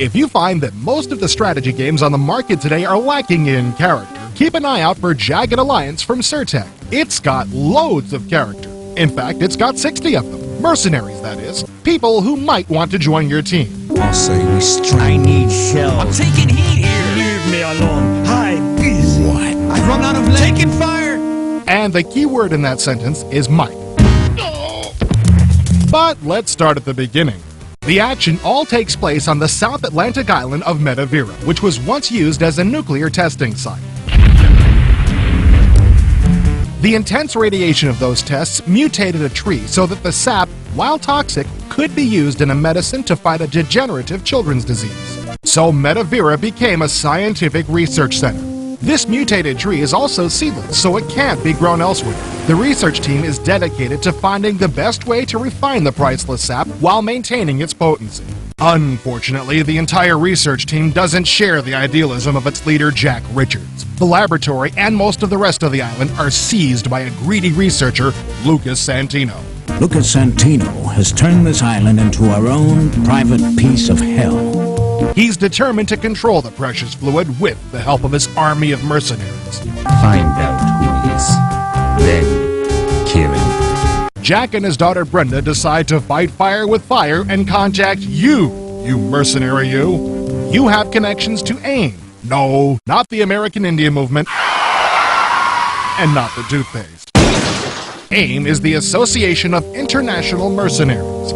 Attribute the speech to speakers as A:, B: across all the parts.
A: If you find that most of the strategy games on the market today are lacking in character, keep an eye out for Jagged Alliance from Surtech. It's got loads of character. In fact, it's got 60 of them. Mercenaries, that is. People who might want to join your team.
B: I'll say we strike.
C: I need shells.
D: I'm taking heat here.
C: Leave me alone. I'm busy.
B: What?
D: I've run out of lead. Taking fire.
A: And the key word in that sentence is might. But let's start at the beginning. The action all takes place on the South Atlantic island of Metavira, which was once used as a nuclear testing site. The intense radiation of those tests mutated a tree so that the sap, while toxic, could be used in a medicine to fight a degenerative children's disease. So Metavira became a scientific research center. This mutated tree is also seedless, so it can't be grown elsewhere. The research team is dedicated to finding the best way to refine the priceless sap while maintaining its potency. Unfortunately, the entire research team doesn't share the idealism of its leader, Jack Richards. The laboratory and most of the rest of the island are seized by a greedy researcher, Lucas Santino.
B: Lucas Santino has turned this island into our own private piece of hell.
A: He's determined to control the precious fluid with the help of his army of mercenaries.
C: Find out who he is, then kill him.
A: Jack and his daughter Brenda decide to fight fire with fire and contact you mercenary you. You have connections to AIM. No, not the American Indian movement. And not the toothpaste. AIM is the Association of International Mercenaries.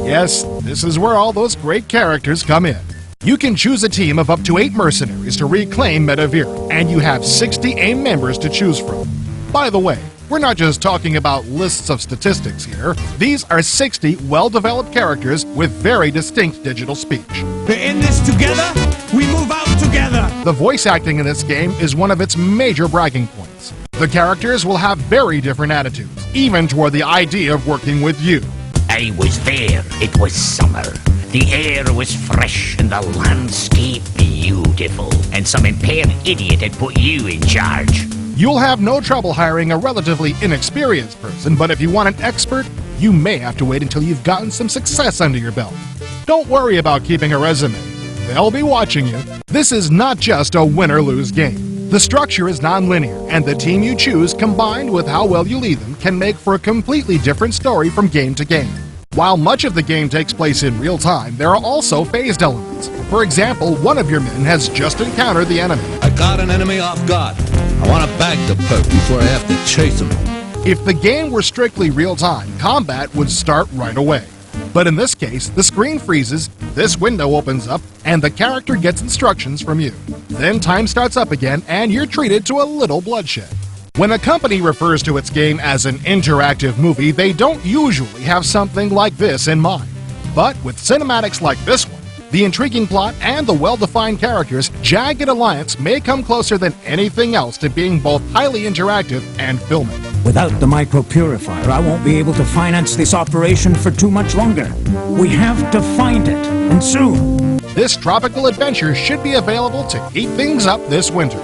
A: Yes, this is where all those great characters come in. You can choose a team of up to 8 mercenaries to reclaim Metavira, and you have 60 AIM members to choose from. By the way, we're not just talking about lists of statistics here. These are 60 well-developed characters with very distinct digital speech.
D: We're in this together. We move out together.
A: The voice acting in this game is one of its major bragging points. The characters will have very different attitudes, even toward the idea of working with you.
E: I was there. It was summer. The air was fresh and the landscape beautiful. And some impaired idiot had put you in charge.
A: You'll have no trouble hiring a relatively inexperienced person, but if you want an expert, you may have to wait until you've gotten some success under your belt. Don't worry about keeping a resume. They'll be watching you. This is not just a win-or-lose game. The structure is non-linear, and the team you choose, combined with how well you lead them, can make for a completely different story from game to game. While much of the game takes place in real time, there are also phased elements. For example, one of your men has just encountered the enemy.
F: I got an enemy off guard. I want to bag the perp before I have to chase him.
A: If the game were strictly real-time, combat would start right away. But in this case, the screen freezes, this window opens up, and the character gets instructions from you. Then time starts up again, and you're treated to a little bloodshed. When a company refers to its game as an interactive movie, they don't usually have something like this in mind. But with cinematics like this one, the intriguing plot, and the well-defined characters, Jagged Alliance may come closer than anything else to being both highly interactive and filmic.
B: Without the micro-purifier, I won't be able to finance this operation for too much longer. We have to find it, and soon.
A: This tropical adventure should be available to heat things up this winter.